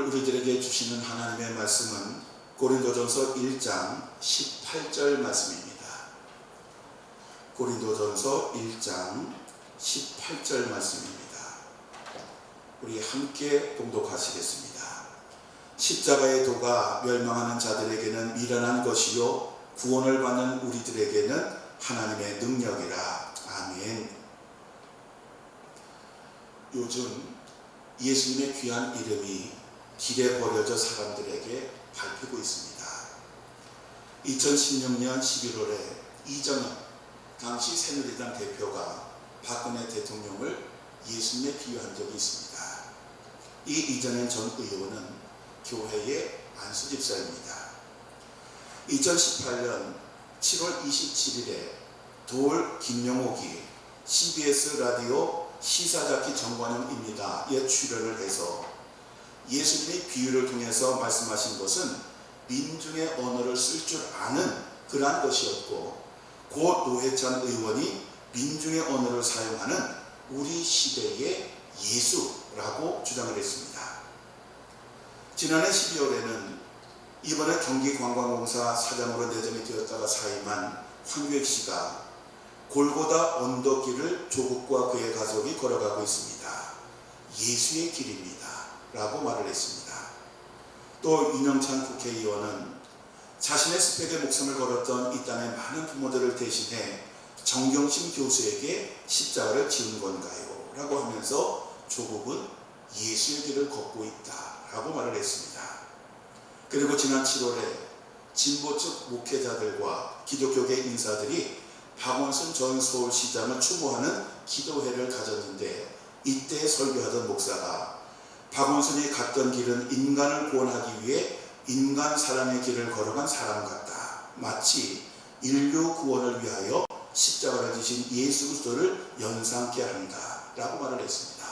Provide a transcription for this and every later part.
오늘 우리들에게 주시는 하나님의 말씀은 고린도전서 1장 18절 말씀입니다. 고린도전서 1장 18절 말씀입니다. 우리 함께 봉독하시겠습니다. 십자가의 도가 멸망하는 자들에게는 미련한 것이요 구원을 받는 우리들에게는 하나님의 능력이라. 아멘. 요즘 예수님의 귀한 이름이 길에 버려져 사람들에게 밟히고 있습니다. 2016년 11월에 이정현 당시 새누리당 대표가 박근혜 대통령을 예수님에 비유한 적이 있습니다. 이 이정현 전 의원은 교회의 안수 집사입니다. 2018년 7월 27일에 돌 김명옥이 CBS 라디오 시사잡기 정관용입니다에 출연을 해서 예수님의 비유를 통해서 말씀하신 것은 민중의 언어를 쓸 줄 아는 그러한 것이었고, 고 노회찬 의원이 민중의 언어를 사용하는 우리 시대의 예수라고 주장을 했습니다. 지난해 12월에는 이번에 경기관광공사 사장으로 내정이 되었다가 사임한 황교익 씨가 골고다 언덕길을 조국과 그의 가족이 걸어가고 있습니다. 예수의 길입니다 라고 말을 했습니다. 또 윤영찬 국회의원은 자신의 스펙에 목숨을 걸었던 이 땅의 많은 부모들을 대신해 정경심 교수에게 십자가를 지은 건가요? 라고 하면서 조국은 예수의 길을 걷고 있다 라고 말을 했습니다. 그리고 지난 7월에 진보 측 목회자들과 기독교계 인사들이 박원순 전 서울시장을 추모하는 기도회를 가졌는데, 이때 설교하던 목사가 박원순이 갔던 길은 인간을 구원하기 위해 인간 사랑의 길을 걸어간 사람 같다. 마치 인류 구원을 위하여 십자가를 지신 예수 그리스도를 연상케 한다 라고 말을 했습니다.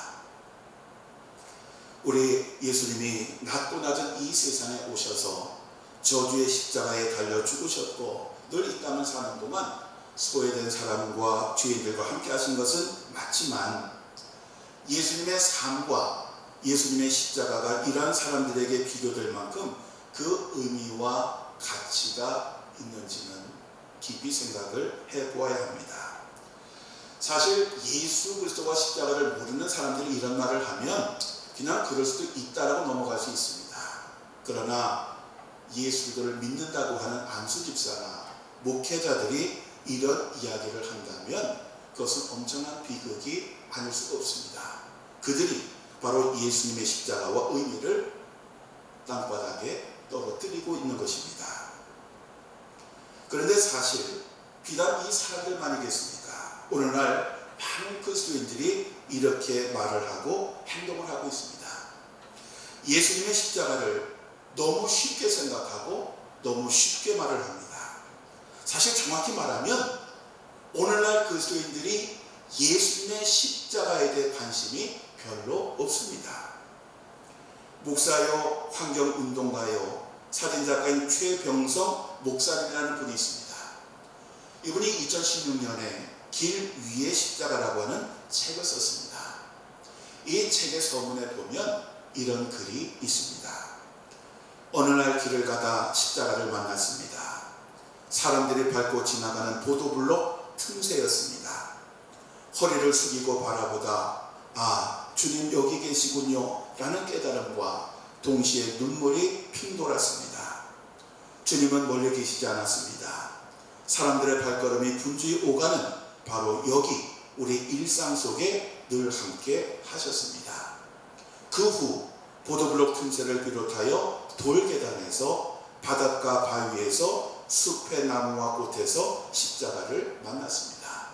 우리 예수님이 낮고 낮은 이 세상에 오셔서 저주의 십자가에 달려 죽으셨고 늘 이 땅을 사는 동안 소외된 사람과 죄인들과 함께 하신 것은 맞지만, 예수님의 삶과 예수님의 십자가가 이러한 사람들에게 비교될 만큼 그 의미와 가치가 있는지는 깊이 생각을 해보아야 합니다. 사실 예수 그리스도와 십자가를 모르는 사람들이 이런 말을 하면 그냥 그럴 수도 있다라고 넘어갈 수 있습니다. 그러나 예수 그리스도를 믿는다고 하는 안수 집사나 목회자들이 이런 이야기를 한다면 그것은 엄청난 비극이 아닐 수가 없습니다. 그들이 바로 예수님의 십자가와 의미를 땅바닥에 떨어뜨리고 있는 것입니다. 그런데 사실 비단 이 사람들만이겠습니까? 오늘날 많은 그리스도인들이 이렇게 말을 하고 행동을 하고 있습니다. 예수님의 십자가를 너무 쉽게 생각하고 너무 쉽게 말을 합니다. 사실 정확히 말하면 오늘날 그리스도인들이 예수님의 십자가에 대해 관심이 별로 없습니다. 목사요, 환경운동가요, 사진작가인 최병성 목사님이라는 분이 있습니다. 이분이 2016년에 길 위의 십자가라고 하는 책을 썼습니다. 이 책의 서문에 보면 이런 글이 있습니다. 어느 날 길을 가다 십자가를 만났습니다. 사람들이 밟고 지나가는 보도블록 틈새였습니다. 허리를 숙이고 바라보다 아, 주님 여기 계시군요 라는 깨달음과 동시에 눈물이 핑 돌았습니다. 주님은 멀리 계시지 않았습니다. 사람들의 발걸음이 분주히 오가는 바로 여기 우리 일상 속에 늘 함께 하셨습니다. 그 후 보도블록 틈새를 비롯하여 돌계단에서 바닷가 바위에서 숲의 나무와 꽃에서 십자가를 만났습니다.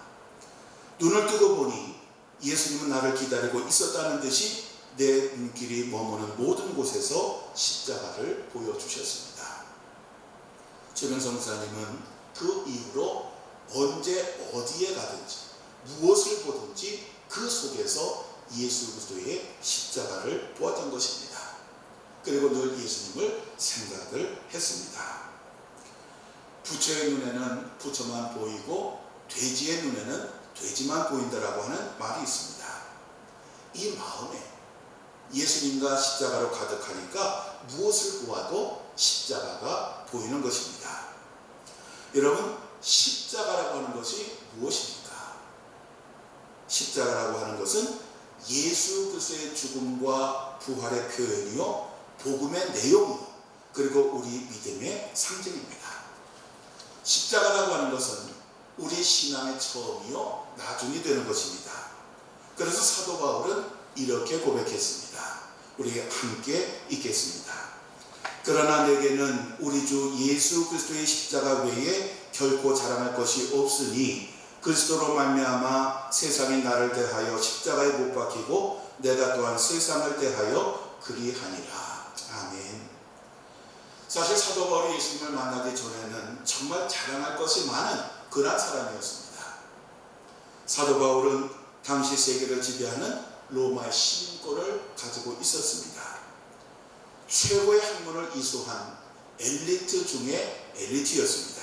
눈을 뜨고 보니 예수님은 나를 기다리고 있었다는 듯이 내 눈길이 머무는 모든 곳에서 십자가를 보여주셨습니다. 최병성 목사님은 그 이후로 언제 어디에 가든지 무엇을 보든지 그 속에서 예수 그리스도의 십자가를 보았던 것입니다. 그리고 늘 예수님을 생각을 했습니다. 부처의 눈에는 부처만 보이고 돼지의 눈에는 돼지만 보인다라고 하는 말이 있습니다. 이 마음에 예수님과 십자가로 가득하니까 무엇을 보아도 십자가가 보이는 것입니다. 여러분, 십자가라고 하는 것이 무엇입니까? 십자가라고 하는 것은 예수 그리스도의 죽음과 부활의 표현이요, 복음의 내용이요, 그리고 우리 믿음의 상징입니다. 십자가라고 하는 것은 우리 신앙의 처음이요, 나중이 되는 것입니다. 그래서 사도 바울은 이렇게 고백했습니다. 우리 함께 읽겠습니다. 그러나 내게는 우리 주 예수 그리스도의 십자가 외에 결코 자랑할 것이 없으니 그리스도로 말미암아 세상이 나를 대하여 십자가에 못 박히고 내가 또한 세상을 대하여 그리하니라. 아멘. 사실 사도 바울이 예수님을 만나기 전에는 정말 자랑할 것이 많은 그런 사람이었습니다. 사도 바울은 당시 세계를 지배하는 로마의 시민권을 가지고 있었습니다. 최고의 학문을 이수한 엘리트 중에 엘리트였습니다.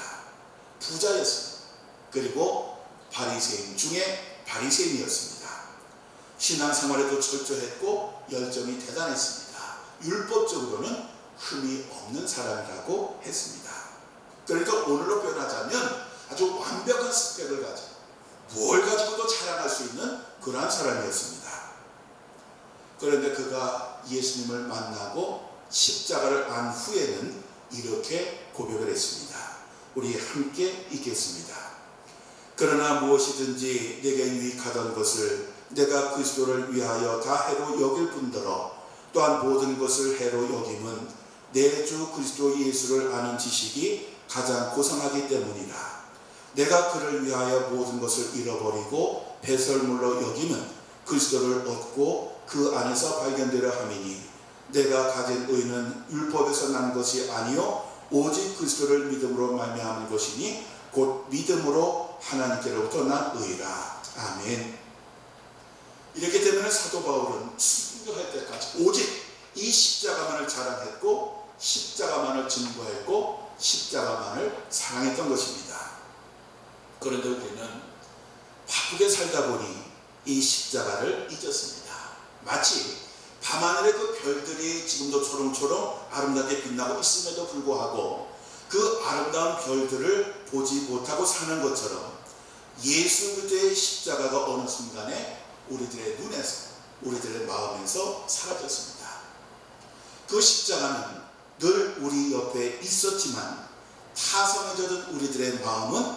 부자였습니다. 그리고 바리새인 중에 바리새인이었습니다. 신앙생활에도 철저했고 열정이 대단했습니다. 율법적으로는 흠이 없는 사람이라고 했습니다. 그러니까 오늘로 표현하자면 아주 완벽한 스펙을 가지고 뭘 가지고도 자랑할 수 있는 그러한 사람이었습니다. 그런데 그가 예수님을 만나고 십자가를 안 후에는 이렇게 고백을 했습니다. 우리 함께 읽겠습니다. 그러나 무엇이든지 내게 유익하던 것을 내가 그리스도를 위하여 다 해로 여길 뿐더러 또한 모든 것을 해로 여김은 내 주 그리스도 예수를 아는 지식이 가장 고상하기 때문이라. 내가 그를 위하여 모든 것을 잃어버리고 배설물로 여김은 그리스도를 얻고 그 안에서 발견되려 함이니 내가 가진 의는 율법에서 난 것이 아니요 오직 그리스도를 믿음으로 말미암은 것이니 곧 믿음으로 하나님께로부터 난 의라. 아멘. 이렇기 때문에 사도 바울은 순교할 때까지 오직 이 십자가만을 자랑했고 십자가만을 증거했고 십자가만을 사랑했던 것입니다. 그런데 우리는 바쁘게 살다 보니 이 십자가를 잊었습니다. 마치 밤하늘의 그 별들이 지금도 초롱초롱 아름답게 빛나고 있음에도 불구하고 그 아름다운 별들을 보지 못하고 사는 것처럼 예수 그리스도의 십자가가 어느 순간에 우리들의 눈에서 우리들의 마음에서 사라졌습니다. 그 십자가는 늘 우리 옆에 있었지만 타성에 젖은 우리들의 마음은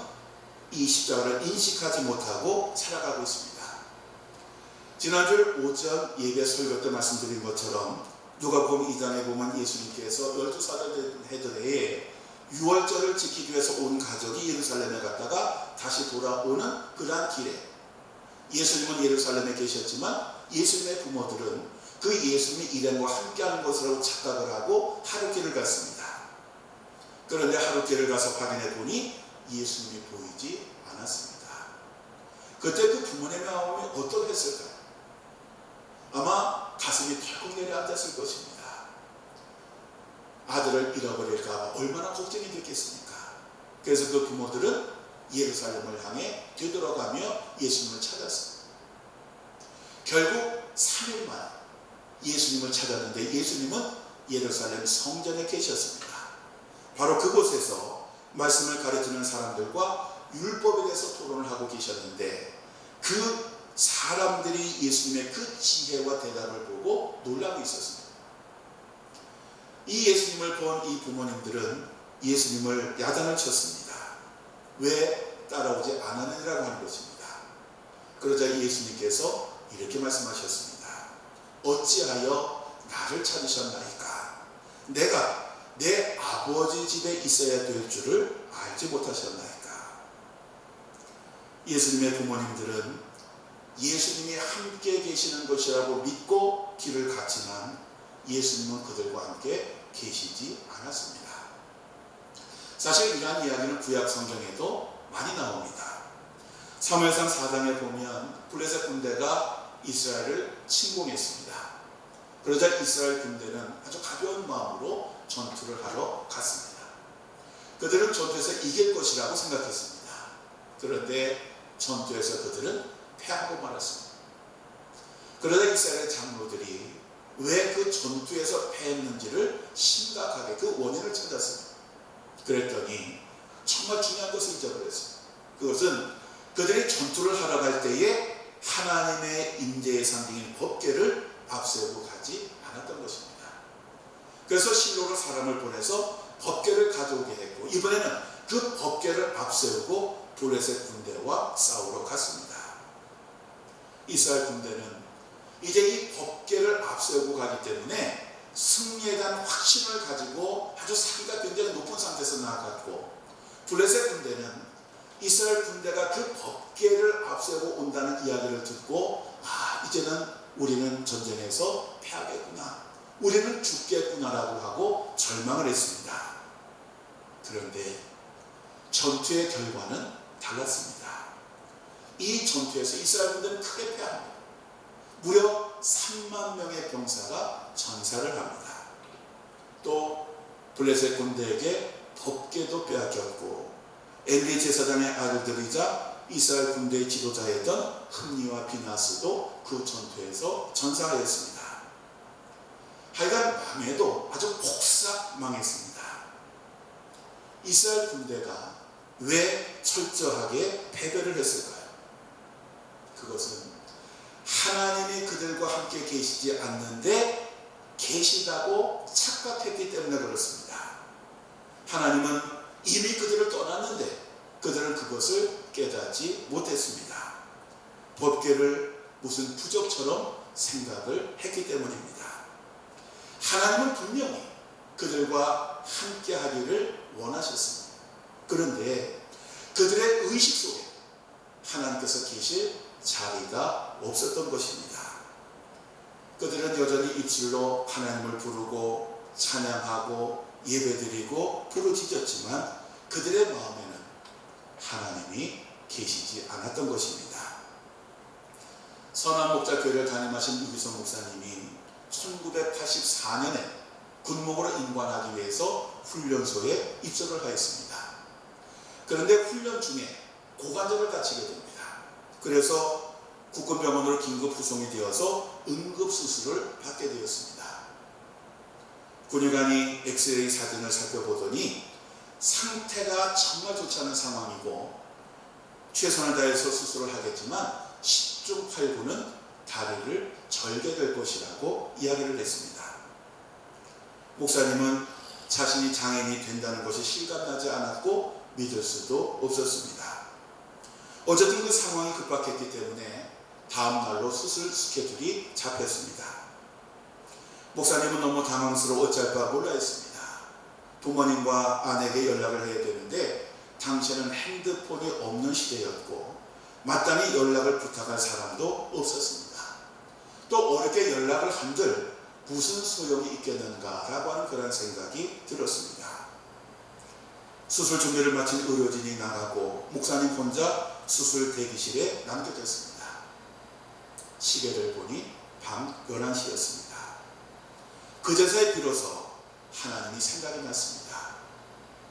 이 십자가를 인식하지 못하고 살아가고 있습니다. 지난주 오전 예배 설교 때 말씀드린 것처럼 누가복음 2장에 보면 예수님께서 12살 되던 해에 유월절을 지키기 위해서 온 가족이 예루살렘에 갔다가 다시 돌아오는 그러한 길에 예수님은 예루살렘에 계셨지만 예수님의 부모들은 그 예수님이 일행과 함께하는 것으로 착각을 하고 하룻길을 갔습니다. 그런데 하룻길을 가서 확인해 보니 예수님이 보이지 않았습니다. 그때 그 부모님의 마음이 어떠했을까요? 아마 가슴이 덜컥 내려앉았을 것입니다. 아들을 잃어버릴까 얼마나 걱정이 됐겠습니까? 그래서 그 부모들은 예루살렘을 향해 되돌아가며 예수님을 찾았습니다. 결국 3일 만에 예수님을 찾았는데 예수님은 예루살렘 성전에 계셨습니다. 바로 그곳에서 말씀을 가르치는 사람들과 율법에 대해서 토론을 하고 계셨는데 그 사람들이 예수님의 그 지혜와 대답을 보고 놀라고 있었습니다. 이 예수님을 본 이 부모님들은 예수님을 야단을 쳤습니다. 왜 따라오지 않았느냐고 하는 것입니다. 그러자 예수님께서 이렇게 말씀하셨습니다. 어찌하여 나를 찾으셨나이까? 내가 내 아버지 집에 있어야 될 줄을 알지 못하셨나이까? 예수님의 부모님들은 예수님이 함께 계시는 것이라고 믿고 길을 갔지만 예수님은 그들과 함께 계시지 않았습니다. 사실 이러한 이야기는 구약 성경에도 많이 나옵니다. 사무엘상 4장에 보면 블레셋 군대가 이스라엘을 침공했습니다. 그러자 이스라엘 군대는 아주 가벼운 마음으로 전투를 하러 갔습니다. 그들은 전투에서 이길 것이라고 생각했습니다. 그런데 전투에서 그들은 패하고 말았습니다. 그러다 이스라엘 장로들이 왜 그 전투에서 패했는지를 심각하게 그 원인을 찾았습니다. 그랬더니 정말 중요한 것을 잊어버렸어요. 그것은 그들이 전투를 하러 갈 때에 하나님의 임재의 상징인 법궤를 앞세우고 가지 않았던 것입니다. 그래서 실로로 사람을 보내서 법궤를 가져오게 했고, 이번에는 그 법궤를 앞세우고 블레셋 군대와 싸우러 갔습니다. 이스라엘 군대는 이제 이 법궤를 앞세우고 가기 때문에 승리에 대한 확신을 가지고 아주 사기가 굉장히 높은 상태에서 나아갔고, 블레셋 군대는 이스라엘 군대가 그 법궤를 앞세우고 온다는 이야기를 듣고, 이제는 우리는 전쟁에서 패하겠구나, 우리는 죽겠구나라고 하고 절망을 했습니다. 그런데 전투의 결과는 달랐습니다. 이 전투에서 이스라엘 군대는 크게 패합니다. 무려 3만 명의 병사가 전사를 합니다. 또 블레셋 군대에게 법궤도 빼앗겼고, 엘리 제사장의 아들들이자 이스라엘 군대의 지도자였던 흠니와 비나스도 그 전투에서 전사하였습니다. 하여간 망해도 아주 폭삭 망했습니다. 이스라엘 군대가 왜 철저하게 패배를 했을까요? 그것은 하나님이 그들과 함께 계시지 않는데 계시다고 착각했기 때문에 그렇습니다. 하나님은 이미 그들을 떠났는데 그들은 그것을 깨닫지 못했습니다. 법궤를 무슨 부적처럼 생각을 했기 때문입니다. 하나님은 분명히 그들과 함께 하기를 원하셨습니다. 그런데 그들의 의식 속에 하나님께서 계실 자리가 없었던 것입니다. 그들은 여전히 입술로 하나님을 부르고 찬양하고 예배드리고 부르짖었지만 그들의 마음에는 하나님이 계시지 않았던 것입니다. 선한목자교회를 담임하신 유기성 목사님이 1984년에 군목으로 임관하기 위해서 훈련소에 입소를 하였습니다. 그런데 훈련 중에 고관절을 다치게 됩니다. 그래서 국군병원으로 긴급 후송이 되어서 응급수술을 받게 되었습니다. 군의관이 엑스레이 사진을 살펴보더니 상태가 정말 좋지 않은 상황이고 최선을 다해서 수술을 하겠지만 10중 8구는 다리를 절게 될 것이라고 이야기를 했습니다. 목사님은 자신이 장애인이 된다는 것이 실감나지 않았고 믿을 수도 없었습니다. 어쨌든 그 상황이 급박했기 때문에 다음 날로 수술 스케줄이 잡혔습니다. 목사님은 너무 당황스러워 어찌할 바 몰라 했습니다. 부모님과 아내에게 연락을 해야 되는데 당시에는 핸드폰이 없는 시대였고 마땅히 연락을 부탁할 사람도 없었습니다. 또 어렵게 연락을 한들 무슨 소용이 있겠는가라고 하는 그런 생각이 들었습니다. 수술 준비를 마친 의료진이 나가고 목사님 혼자 수술 대기실에 남겨졌습니다. 시계를 보니 밤 11시였습니다. 그제서야 비로소 하나님이 생각이 났습니다.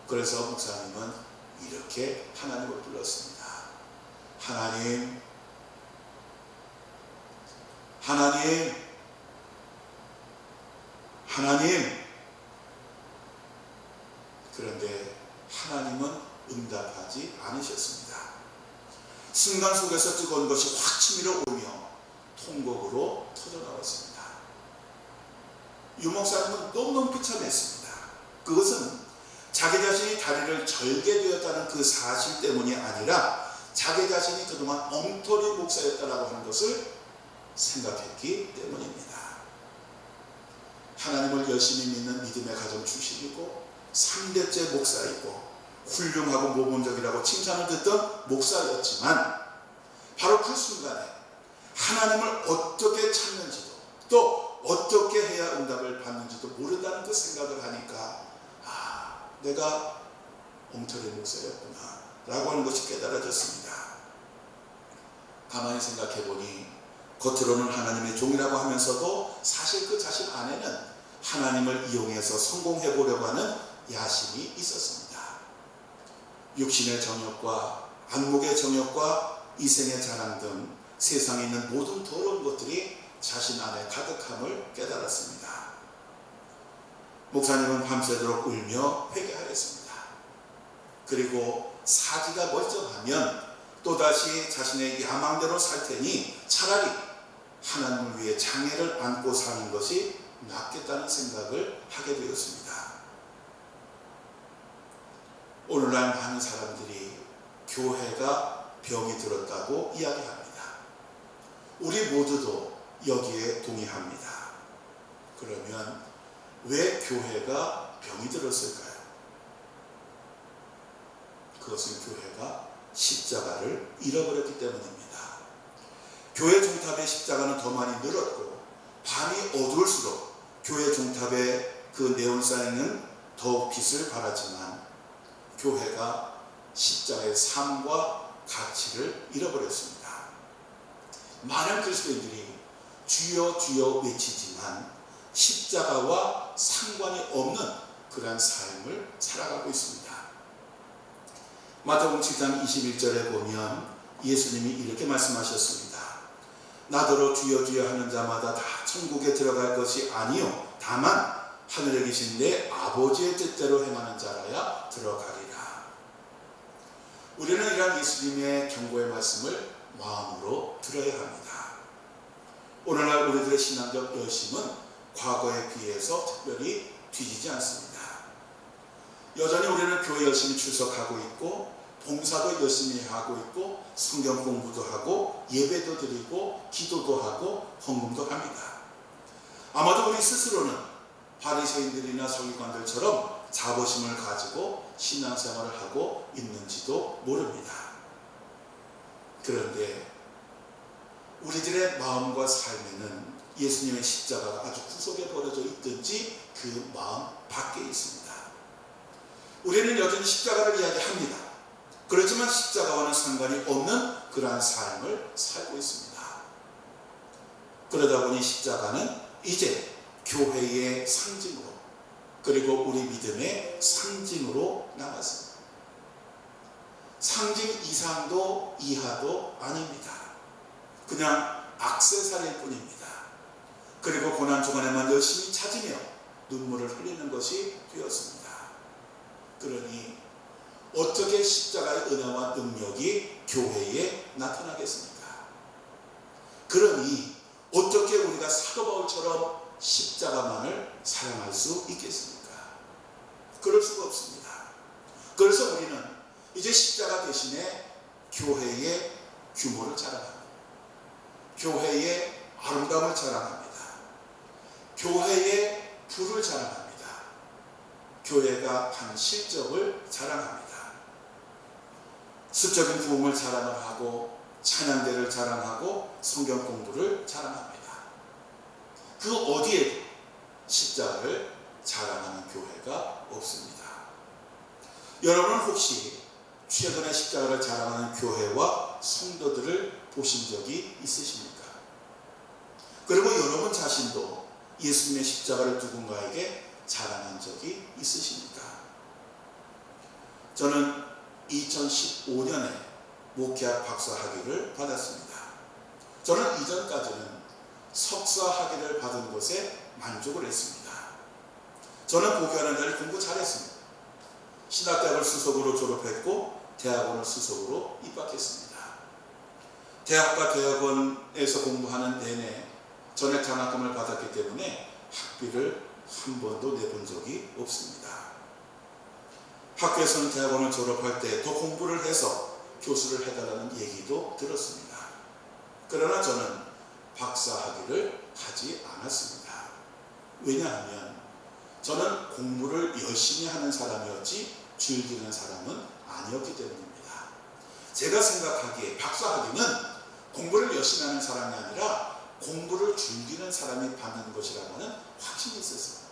그래서 목사님은 이렇게 하나님을 불렀습니다. 하나님, 하나님, 하나님. 그런데 하나님은 응답하지 않으셨습니다. 순간 속에서 뜨거운 것이 확 치밀어 오며 통곡으로 터져나왔습니다. 유목사님은 너무너무 비참했습니다. 그것은 자기 자신이 다리를 절게 되었다는 그 사실 때문이 아니라 자기 자신이 그동안 엉터리 목사였다라고 하는 것을 생각했기 때문입니다. 하나님을 열심히 믿는 믿음의 가정 출신이고 3대째 목사이고 훌륭하고 모범적이라고 칭찬을 듣던 목사였지만 바로 그 순간에 하나님을 어떻게 찾는지도 또 어떻게 해야 응답을 받는지도 모른다는 그 생각을 하니까 내가 엉터리 목사였구나 라고 하는 것이 깨달아졌습니다. 가만히 생각해보니 겉으로는 하나님의 종이라고 하면서도 사실 그 자신 안에는 하나님을 이용해서 성공해보려고 하는 야심이 있었습니다. 육신의 정욕과 안목의 정욕과 이생의 자랑 등 세상에 있는 모든 더러운 것들이 자신 안에 가득함을 깨달았습니다. 목사님은 밤새도록 울며 회개하였습니다. 그리고 사기가 멀쩡하면 또다시 자신의 야망대로 살 테니 차라리 하나님을 위해 장애를 안고 사는 것이 낫겠다는 생각을 하게 되었습니다. 오늘날 많은 사람들이 교회가 병이 들었다고 이야기합니다. 우리 모두도 여기에 동의합니다. 그러면 왜 교회가 병이 들었을까요? 그것은 교회가 십자가를 잃어버렸기 때문입니다. 교회 종탑의 십자가는 더 많이 늘었고 밤이 어두울수록 교회 종탑의 그 네온사인은 더욱 빛을 발하지만 교회가 십자가의 삶과 가치를 잃어버렸습니다. 많은 그리스도인들이 주여 주여 외치지만 십자가와 상관이 없는 그러한 삶을 살아가고 있습니다. 마태복음 7장 21절에 보면 예수님이 이렇게 말씀하셨습니다. 나더러 주여 주여 하는 자마다 다 천국에 들어갈 것이 아니요 다만 하늘에 계신 내 아버지의 뜻대로 행하는 자라야 들어가리라. 우리는 이러한 예수님의 경고의 말씀을 마음으로 들어야 합니다. 오늘날 우리들의 신앙적 열심은 과거에 비해서 특별히 뒤지지 않습니다. 여전히 우리는 교회 열심히 출석하고 있고 봉사도 열심히 하고 있고 성경 공부도 하고 예배도 드리고 기도도 하고 헌금도 합니다. 아마도 우리 스스로는 바리새인들이나 서기관들처럼 자부심을 가지고 신앙생활을 하고 있는지도 모릅니다. 그런데 우리들의 마음과 삶에는 예수님의 십자가가 아주 구석에 버려져 있든지 그 마음 밖에 있습니다. 우리는 여전히 십자가를 이야기합니다. 그렇지만 십자가와는 상관이 없는 그러한 삶을 살고 있습니다. 그러다 보니 십자가는 이제 교회의 상징으로 그리고 우리 믿음의 상징으로 남았습니다. 상징 이상도 이하도 아닙니다. 그냥 액세서리일 뿐입니다. 그리고 고난주간에만 열심히 찾으며 눈물을 흘리는 것이 되었습니다. 그러니 어떻게 십자가의 은혜와 능력이 교회에 나타나겠습니까? 그러니 어떻게 우리가 사도 바울처럼 십자가만을 사랑할 수 있겠습니까? 그럴 수가 없습니다. 그래서 우리는 이제 십자가 대신에 교회의 규모를 자랑합니다. 교회의 아름다움을 자랑합니다. 교회의 부를 자랑합니다. 교회가 한 실적을 자랑합니다. 수적인 부흥을 자랑을 하고 찬양대를 자랑하고 성경 공부를 자랑합니다. 그 어디에도 십자가를 자랑하는 교회가 없습니다. 여러분은 혹시 최근에 십자가를 자랑하는 교회와 성도들을 보신 적이 있으십니까? 그리고 여러분 자신도 예수님의 십자가를 누군가에게 자랑한 적이 있으십니까? 저는 2015년에 목회학 박사 학위를 받았습니다. 저는 이전까지는 석사 학위를 받은 것에 만족을 했습니다. 저는 목회하는 자를 공부 잘했습니다. 신학대학을 수석으로 졸업했고 대학원을 수석으로 입학했습니다. 대학과 대학원에서 공부하는 내내 전액 장학금을 받았기 때문에 학비를 한 번도 내본 적이 없습니다. 학교에서는 대학원을 졸업할 때 더 공부를 해서 교수를 해달라는 얘기도 들었습니다. 그러나 저는 박사 학위를 하지 않았습니다. 왜냐하면 저는 공부를 열심히 하는 사람이었지 즐기는 사람은 아니었기 때문입니다. 제가 생각하기에 박사 학위는 공부를 열심히 하는 사람이 아니라 공부를 즐기는 사람이 받는 것이라는 확신이 있었어요.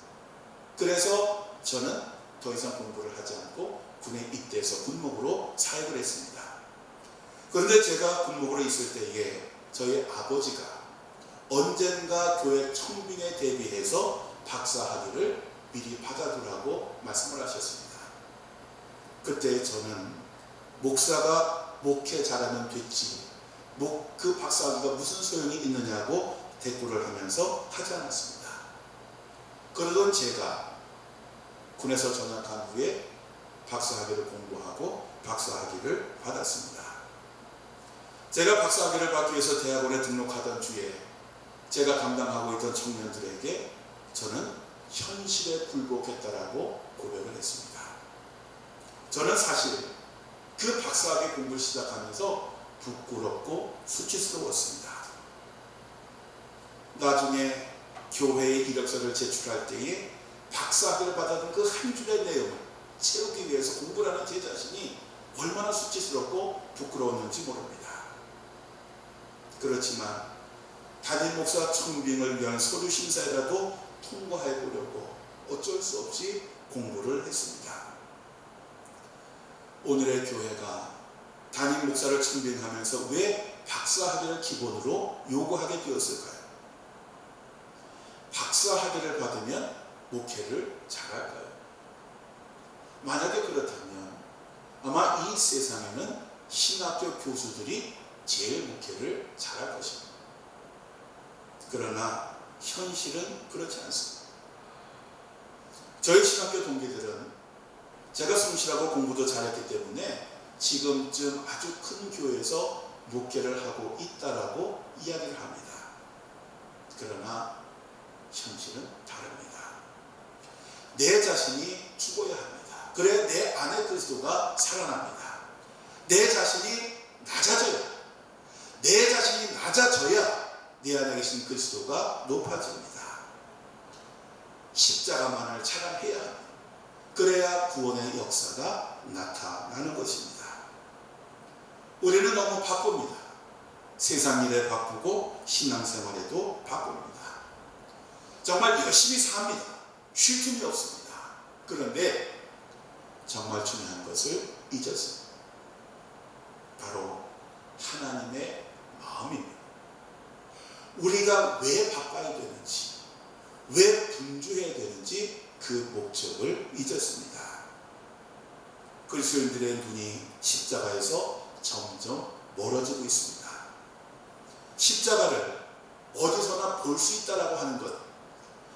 그래서 저는 더 이상 공부를 하지 않고 군에 입대해서 군목으로 사역을 했습니다. 그런데 제가 군목으로 있을 때에 저희 아버지가 언젠가 교회 청빙에 대비해서 박사 학위를 미리 받아두라고 말씀을 하셨습니다. 그때 저는 목사가 목회 잘하면 됐지 그 박사 학위가 무슨 소용이 있느냐고 대꾸를 하면서 하지 않았습니다. 그러던 제가 군에서 전역한 후에 박사학위를 공부하고 박사학위를 받았습니다. 제가 박사학위를 받기 위해서 대학원에 등록하던 주에 제가 담당하고 있던 청년들에게 저는 현실에 굴복했다라고 고백을 했습니다. 저는 사실 그 박사학위 공부를 시작하면서 부끄럽고 수치스러웠습니다. 나중에 교회에 이력서를 제출할 때에 박사학위를 받았던 그 한 줄의 내용을 채우기 위해서 공부를 하는 제 자신이 얼마나 수치스럽고 부끄러웠는지 모릅니다. 그렇지만 담임 목사 청빙을 위한 서류 심사에라도 통과해 보려고 어쩔 수 없이 공부를 했습니다. 오늘의 교회가 담임 목사를 청빙하면서 왜 박사학위를 기본으로 요구하게 되었을까요? 박사학위를 받으면 목회를 잘할까요? 만약에 그렇다면 아마 이 세상에는 신학교 교수들이 제일 목회를 잘할 것입니다. 그러나 현실은 그렇지 않습니다. 저희 신학교 동기들은 제가 성실하고 공부도 잘했기 때문에 지금쯤 아주 큰 교회에서 목회를 하고 있다라고 이야기를 합니다. 그러나 현실은 다릅니다. 내 자신이 죽어야 합니다. 그래 내 안에 그리스도가 살아납니다. 내 자신이 낮아져야, 내 자신이 낮아져야 내 안에 계신 그리스도가 높아집니다. 십자가만을 찬양해야 합니다. 그래야 구원의 역사가 나타나는 것입니다. 우리는 너무 바쁩니다. 세상 일에 바쁘고 신앙생활에도 바쁩니다. 정말 열심히 삽니다. 쉴 틈이 없습니다. 그런데 정말 중요한 것을 잊었습니다. 바로 하나님의 마음입니다. 우리가 왜 바빠야 되는지, 왜 분주해야 되는지 그 목적을 잊었습니다. 그리스도인들의 눈이 십자가에서 점점 멀어지고 있습니다. 십자가를 어디서나 볼 수 있다라고 하는 것,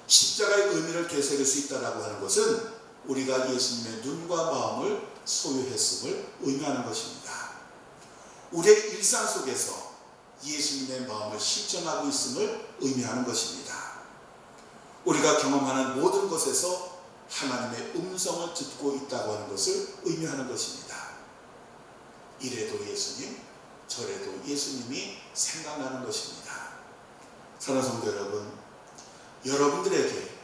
십자가의 의미를 되새길 수 있다라고 하는 것은 우리가 예수님의 눈과 마음을 소유했음을 의미하는 것입니다. 우리의 일상 속에서 예수님의 마음을 실천하고 있음을 의미하는 것입니다. 우리가 경험하는 모든 것에서 하나님의 음성을 듣고 있다고 하는 것을 의미하는 것입니다. 이래도 예수님, 저래도 예수님이 생각나는 것입니다. 사랑하는 성도 여러분, 여러분들에게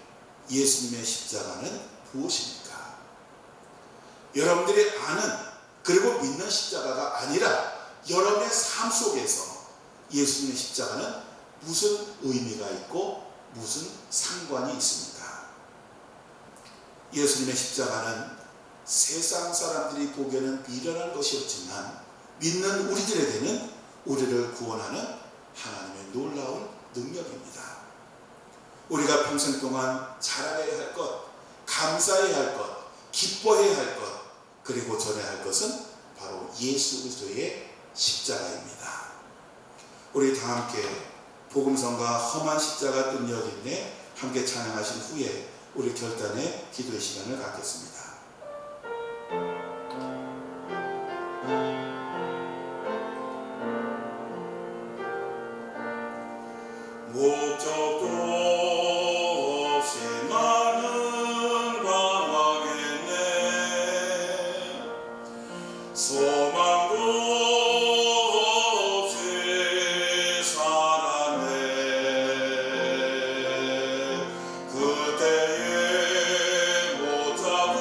예수님의 십자가는 무엇입니까? 여러분들이 아는 그리고 믿는 십자가가 아니라 여러분의 삶 속에서 예수님의 십자가는 무슨 의미가 있고 무슨 상관이 있습니까? 예수님의 십자가는 세상 사람들이 보기에는 미련한 것이었지만 믿는 우리들에게는 우리를 구원하는 하나님의 놀라운 능력입니다. 우리가 평생 동안 자랑해야 할 것, 감사해야 할 것, 기뻐해야 할 것, 그리고 전해야 할 것은 바로 예수 그리스도의 십자가입니다. 우리 다 함께 복음성과 험한 십자가 뜬 여인에 함께 찬양하신 후에 우리 결단의 기도의 시간을 갖겠습니다. 목적도 없이 나는 방황했네. 소망도 없이 살았네. 그때에 못 잡은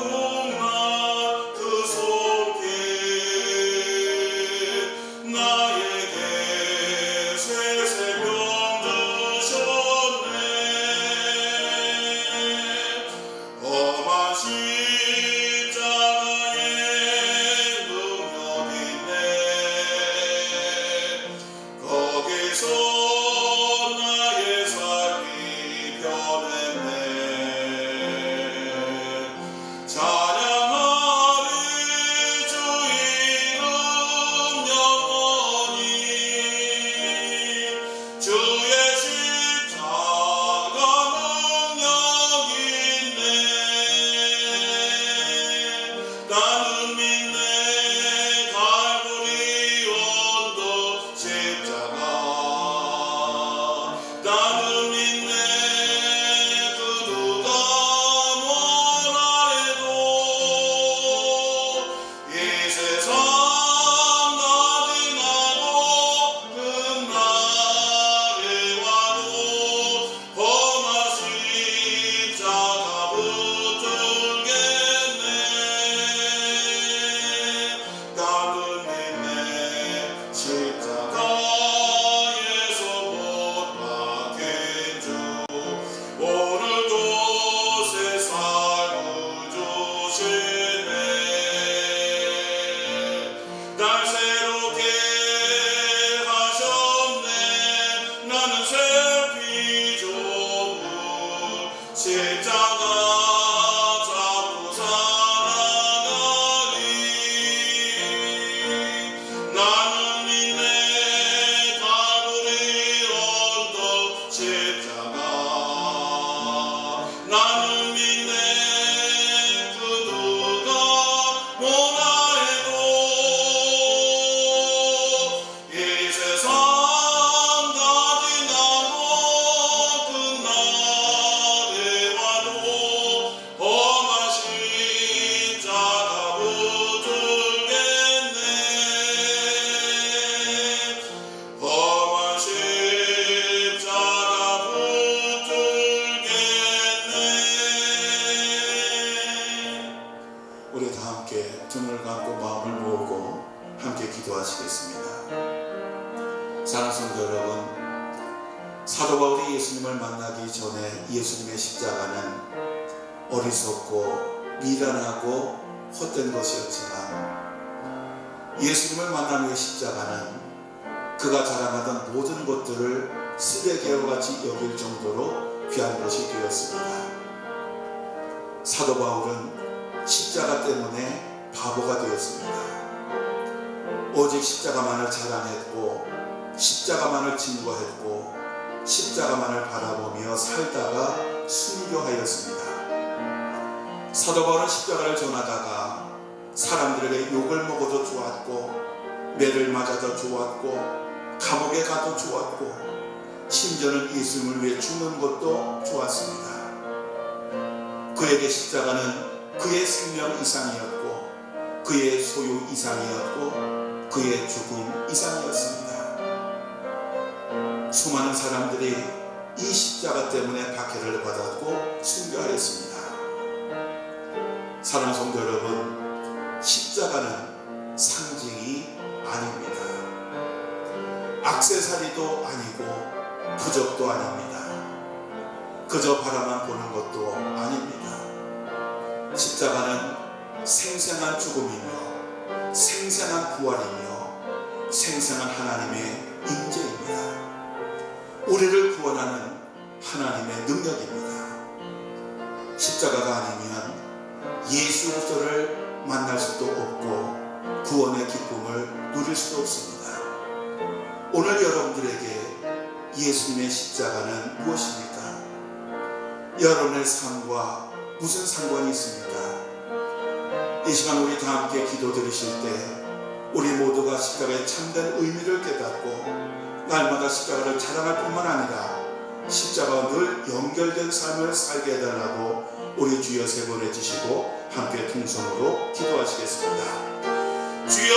자꾸 살아가니 나는 이내 갈보리 언덕 십자가 나는 이내 그 누가 뭐라 해도 이 세상 가지나고 끝날에 와도 험한 십자가 붙들겠네 험한 십자가 붙들겠네. 우리 다 함께 두 눈을 감고 마음을 모으고 함께 기도하시겠습니다. 사랑하는 성도 여러분, 사도 바울이 예수님을 만나기 전에 예수님의 십자가는 어리석고 미련하고 헛된 것이었지만 예수님을 만난 후의 십자가는 그가 자랑하던 모든 것들을 쓰레기와 같이 여길 정도로 귀한 것이 되었습니다. 사도 바울은 십자가 때문에 바보가 되었습니다. 오직 십자가만을 자랑했고 십자가만을 증거했고 십자가만을 바라보며 살다가 순교하였습니다. 사도 바울은 십자가를 전하다가 사람들에게 욕을 먹어도 좋았고 매를 맞아도 좋았고 감옥에 가도 좋았고 심지어는 예수님을 위해 죽는 것도 좋았습니다. 그에게 십자가는 그의 생명 이상이었고 그의 소유 이상이었고 그의 죽음 이상이었습니다. 수많은 사람들이 이 십자가 때문에 박해를 받았고 순교하였습니다. 사랑하는 성도 여러분, 십자가는 상징이 아닙니다. 액세서리도 아니고 부적도 아닙니다. 그저 바라만 보는 것도 아닙니다. 십자가는 생생한 죽음이며 생생한 부활이며 생생한 하나님의 임재입니다. 우리를 구원하는 하나님의 능력입니다. 십자가가 아니면 예수 그리스도를 만날 수도 없고 구원의 기쁨을 누릴 수도 없습니다. 오늘 여러분들에게 예수님의 십자가는 무엇입니까? 여러분의 삶과 무슨 상관이 있습니까? 이 시간 우리 다 함께 기도 드리실 때 우리 모두가 십자가의 참된 의미를 깨닫고 날마다 십자가를 자랑할 뿐만 아니라 십자가와 늘 연결된 삶을 살게 해달라고 우리 주여 세 번 해주시고 함께 통성으로 기도하시겠습니다. 주여